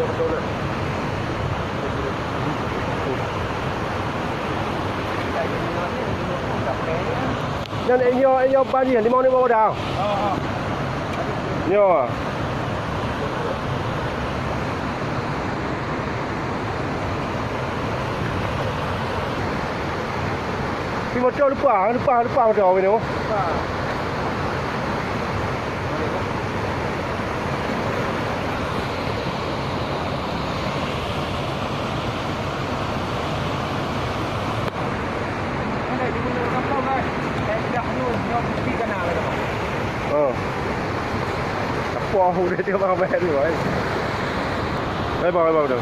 betul lah. Nên anh bao nhiêu đi mong đi bao đào. Nhiều à. Khi mà cho lupa một trò vậy đúng không? Đặt qua hù để tiêu bao vé rồi. Đây bao được.